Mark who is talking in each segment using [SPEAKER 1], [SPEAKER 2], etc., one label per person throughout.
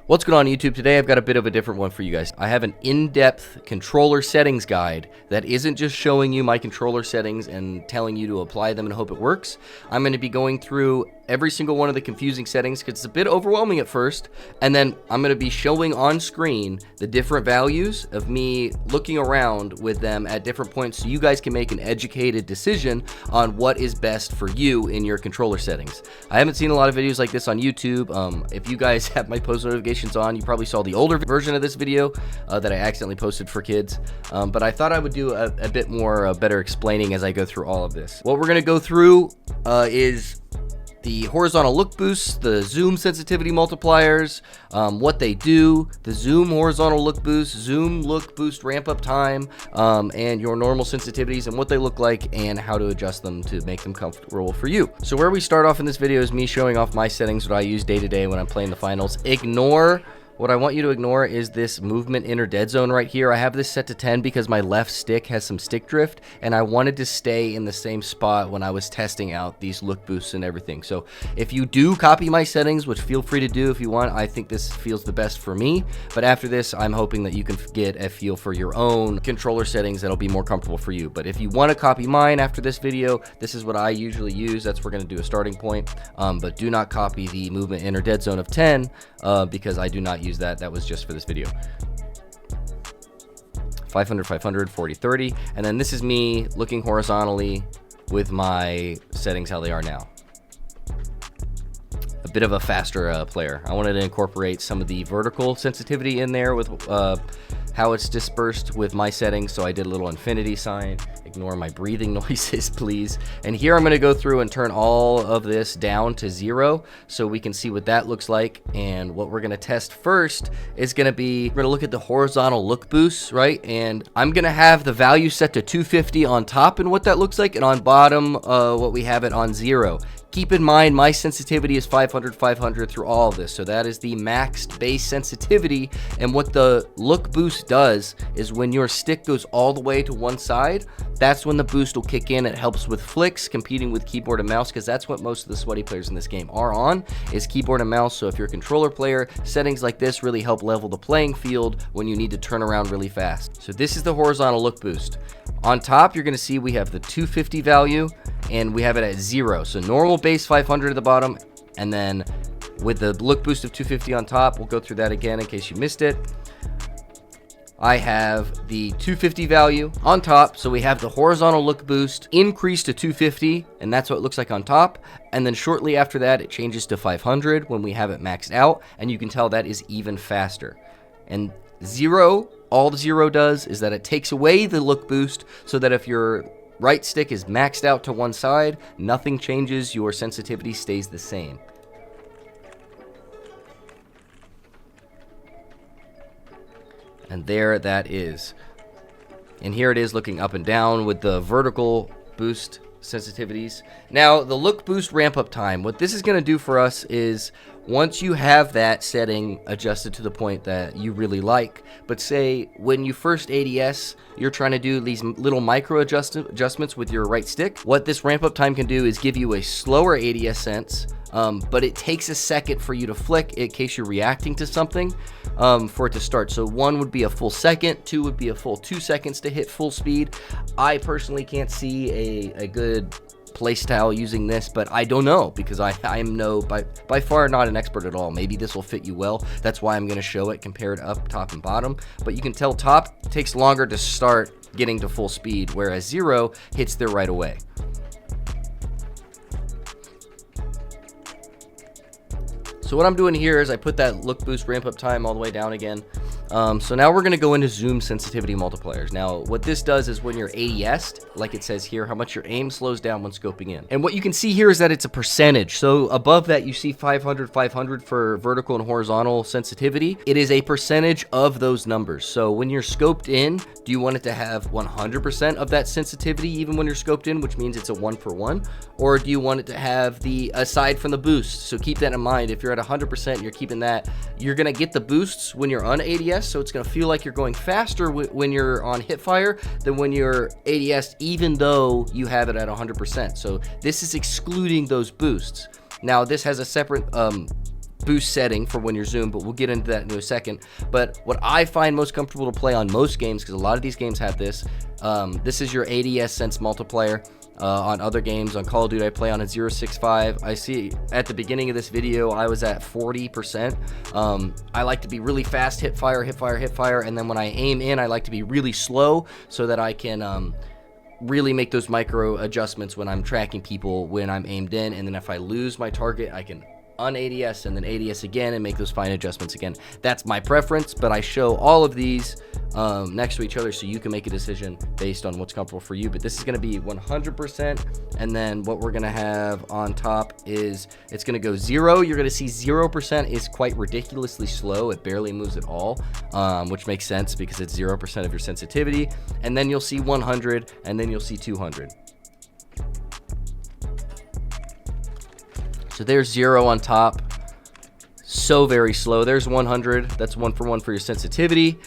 [SPEAKER 1] What's going on YouTube? Today I've got a bit of a different one for you guys. I have an in-depth controller settings guide that isn't just showing you my controller settings and telling you to apply them and hope it works. I'm going to be going through every single one of the confusing settings because it's a bit overwhelming at first, and then I'm going to be showing on screen the different values of me looking around with them at different points so you guys can make an educated decision on what is best for you in your controller settings. I haven't seen a lot of videos like this on YouTube. If you guys have my post notifications on, you probably saw the older version of this video that I accidentally posted for kids, but I thought I would do a bit more better explaining as I go through all of this. What we're going to go through is the horizontal look boosts, the zoom sensitivity multipliers, what they do, the zoom horizontal look boost, zoom look boost ramp up time, and your normal sensitivities and what they look like and how to adjust them to make them comfortable for you. So where we start off in this video is me showing off my settings, what I use day to day when I'm playing the finals. What I want you to ignore is this movement inner dead zone right here. I have this set to 10 because my left stick has some stick drift, and I wanted to stay in the same spot when I was testing out these look boosts and everything. So if you do copy my settings, which feel free to do if you want, I think this feels the best for me. But after this, I'm hoping that you can get a feel for your own controller settings that'll be more comfortable for you. But if you want to copy mine after this video, this is what I usually use. That's where we're going to do a starting point. But do not copy the movement inner dead zone of 10 because I do not use that. That was just for this video. 500, 500, 40, 30. And then this is me looking horizontally with my settings how they are now. A bit of a faster player. I wanted to incorporate some of the vertical sensitivity in there with how it's dispersed with my settings, so I did a little infinity sign. Ignore my breathing noises, please. And here I'm going to go through and turn all of this down to 0 so we can see what that looks like. And what we're going to test first is going to be, we're going to look at the horizontal look boosts, right? And I'm going to have the value set to 250 on top and what that looks like, and on bottom what we have it on 0. Keep in mind, my sensitivity is 500, 500 through all of this. So that is the maxed base sensitivity. And what the look boost does is when your stick goes all the way to one side, that's when the boost will kick in. It helps with flicks, competing with keyboard and mouse, because that's what most of the sweaty players in this game are on, is keyboard and mouse. So if you're a controller player, settings like this really help level the playing field when you need to turn around really fast. So this is the horizontal look boost. On top, you're going to see we have the 250 value, and we have it at 0. So normal base 500 at the bottom, and then with the look boost of 250 on top, we'll go through that again in case you missed it. I have the 250 value on top, so we have the horizontal look boost increased to 250, and that's what it looks like on top. And then shortly after that, it changes to 500 when we have it maxed out, and you can tell that is even faster. And 0, all the 0 does is that it takes away the look boost, so that if your right stick is maxed out to one side, nothing changes, your sensitivity stays the same. And there that is. And here it is looking up and down with the vertical boost sensitivities. Now, the look boost ramp up time, what this is going to do for us is once you have that setting adjusted to the point that you really like, but say when you first ADS, you're trying to do these little micro adjustments with your right stick, what this ramp up time can do is give you a slower ADS sense, but it takes a second for you to flick in case you're reacting to something for it to start. So 1 would be a full second, 2 would be a full 2 seconds to hit full speed. I personally can't see a good play style using this, but I don't know because I am by far not an expert at all. Maybe this will fit you well. That's why I'm going to show it compared up, top, and bottom. But you can tell top takes longer to start getting to full speed, whereas 0 hits there right away. So what I'm doing here is I put that look boost ramp up time all the way down again. So now we're going to go into zoom sensitivity multipliers. Now what this does is when you're ADS'd, like it says here, how much your aim slows down when scoping in. And what you can see here is that it's a percentage. So above that you see 500, 500 for vertical and horizontal sensitivity. It is a percentage of those numbers. So when you're scoped in, do you want it to have 100% of that sensitivity even when you're scoped in, which means it's a 1-for-1? Or do you want it to have the aside from the boost? So keep that in mind. If you're at 100%, you're keeping that. You're going to get the boosts when you're on ADS, so it's going to feel like you're going faster when you're on hipfire than when you're ADS, even though you have it at 100%. So this is excluding those boosts. Now this has a separate boost setting for when you're zoomed, but we'll get into that in a second. But what I find most comfortable to play on most games, because a lot of these games have this, this is your ADS sense multiplier. On other games, on Call of Duty, I play on a 0.65. I see at the beginning of this video, I was at 40%. I like to be really fast, hip fire, and then when I aim in, I like to be really slow so that I can really make those micro adjustments when I'm tracking people when I'm aimed in, and then if I lose my target, I can un-ADS and then ADS again and make those fine adjustments again. That's my preference, but I show all of these next to each other so you can make a decision based on what's comfortable for you. But this is going to be 100%, and then what we're going to have on top is it's going to go 0. You're going to see 0% is quite ridiculously slow. It barely moves at all, which makes sense because it's 0% of your sensitivity. And then you'll see 100, and then you'll see 200. So there's 0 on top, so very slow. There's 100, that's 1 for 1 for your sensitivity.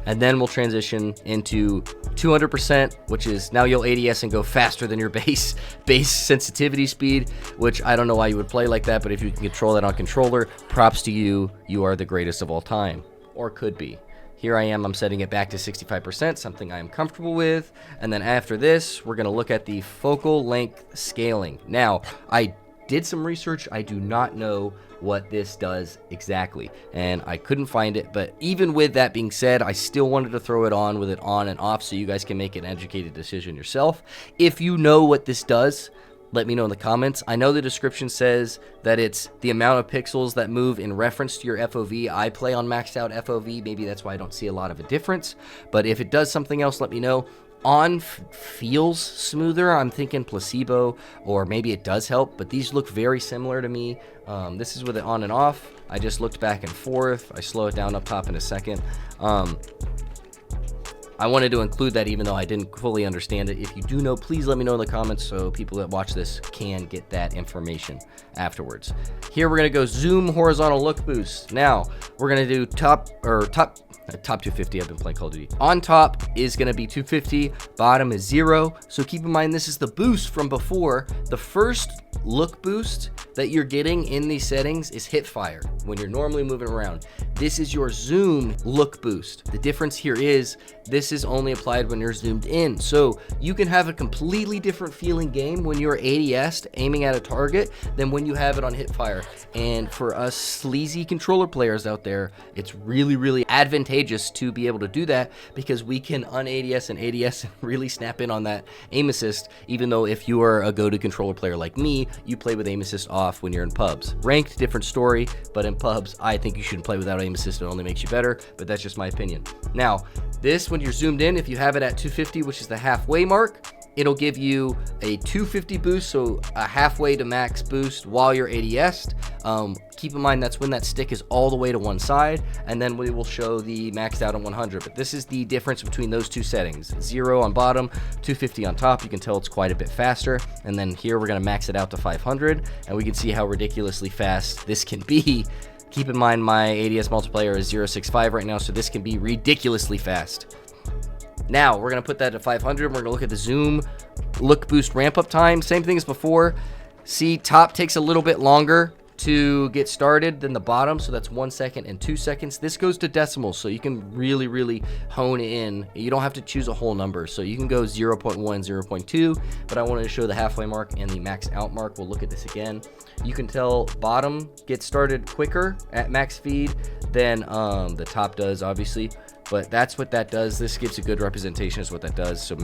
[SPEAKER 1] And then we'll transition into 200%, which is now you'll ADS and go faster than your base sensitivity speed, which I don't know why you would play like that, but if you can control that on controller, props to you. You are the greatest of all time, or could be. Here I am, I'm setting it back to 65%, something I am comfortable with. And then after this, we're gonna look at the focal length scaling. Now, I did some research. I do not know what this does exactly, and I couldn't find it, but even with that being said, I still wanted to throw it on with it on and off so you guys can make an educated decision yourself. If you know what this does, let me know in the comments. I know the description says that it's the amount of pixels that move in reference to your FOV. I play on maxed out FOV, maybe that's why I don't see a lot of a difference, but if it does something else, let me know. On feels smoother. I'm thinking placebo, or maybe it does help, but these look very similar to me. This is with it on and off. I just looked back and forth. I slow it down up top in a second. I wanted to include that even though I didn't fully understand it. If you do know, please let me know in the comments so people that watch this can get that information afterwards. Here we're gonna go zoom horizontal look boost. Now we're gonna do top 250. I've been playing Call of Duty. On top is going to be 250, bottom is 0. So keep in mind this is the boost from before. The first look boost that you're getting in these settings is hip fire when you're normally moving around. This is your zoom look boost. The difference here is this is only applied when you're zoomed in. So you can have a completely different feeling game when you're ADS'd aiming at a target than when you have it on hip fire. And for us sleazy controller players out there, it's really advantageous to be able to do that because we can un-ADS and ADS and really snap in on that aim assist, even though if you are a go-to controller player like me, you play with aim assist off when you're in pubs. Ranked, different story, but in pubs, I think you shouldn't play without aim assist. It only makes you better, but that's just my opinion. Now, this, when you're zoomed in, if you have it at 250, which is the halfway mark, it'll give you a 250 boost, so a halfway to max boost while you're ADS'd. Keep in mind that's when that stick is all the way to one side, and then we will show the maxed out on 100. But this is the difference between those two settings. 0 on bottom, 250 on top. You can tell it's quite a bit faster. And then here we're gonna max it out to 500, and we can see how ridiculously fast this can be. Keep in mind my ADS multiplier is 0.65 right now, so this can be ridiculously fast. Now, we're going to put that to 500. We're going to look at the zoom look boost ramp up time. Same thing as before. See, top takes a little bit longer to get started than the bottom, so that's 1 second and 2 seconds. This goes to decimals, so you can really hone in. You don't have to choose a whole number, so you can go 0.1, 0.2, but I wanted to show the halfway mark and the max out mark. We'll look at this again. You can tell bottom gets started quicker at max speed than the top does, obviously, but that's what that does. This gives a good representation as what that does. So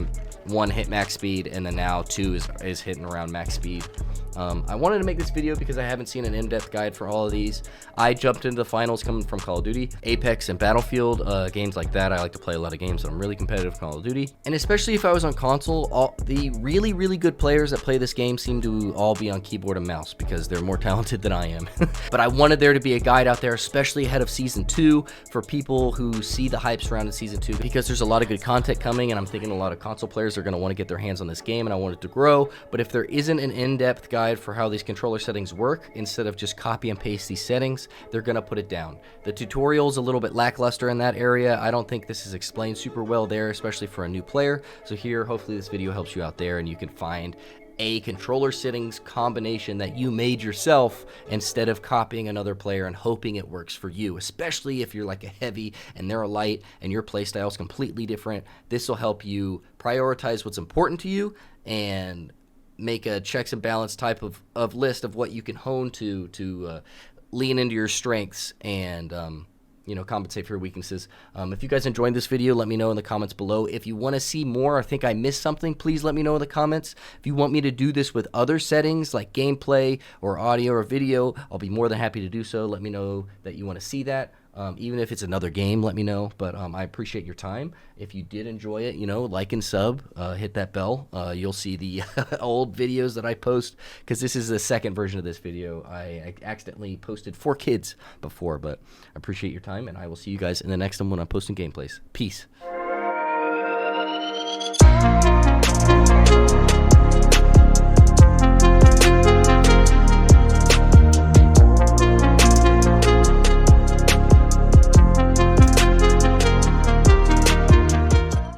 [SPEAKER 1] 1 hit max speed, and then now 2 is hitting around max speed. I wanted to make this video because I haven't seen an in-depth guide for all of these. I jumped into the finals coming from Call of Duty, Apex, and Battlefield, games like that. I like to play a lot of games, so I'm really competitive in Call of Duty. And especially if I was on console, all the really good players that play this game seem to all be on keyboard and mouse because they're more talented than I am. But I wanted there to be a guide out there, especially ahead of Season 2, for people who see the hype surrounding Season 2, because there's a lot of good content coming, and I'm thinking a lot of console players are going to want to get their hands on this game, and I want it to grow. But if there isn't an in-depth guide for how these controller settings work, instead of just copy and paste these settings, they're going to put it down. The tutorial's a little bit lackluster in that area. I don't think this is explained super well there, especially for a new player. So here, hopefully this video helps you out there and you can find a controller settings combination that you made yourself instead of copying another player and hoping it works for you, especially if you're like a heavy and they're a light and your playstyle is completely different. This will help you prioritize what's important to you and make a checks and balance type of list of what you can hone to lean into your strengths and compensate for your weaknesses. If you guys enjoyed this video, let me know in the comments below. If you want to see more or think I missed something, please let me know in the comments. If you want me to do this with other settings like gameplay or audio or video, I'll be more than happy to do so. Let me know that you want to see that. Even if it's another game, let me know. But I appreciate your time. If you did enjoy it, like and sub, hit that bell. You'll see the old videos that I post, because this is the second version of this video. I accidentally posted for kids before, but I appreciate your time, and I will see you guys in the next one when I'm posting gameplays. Peace.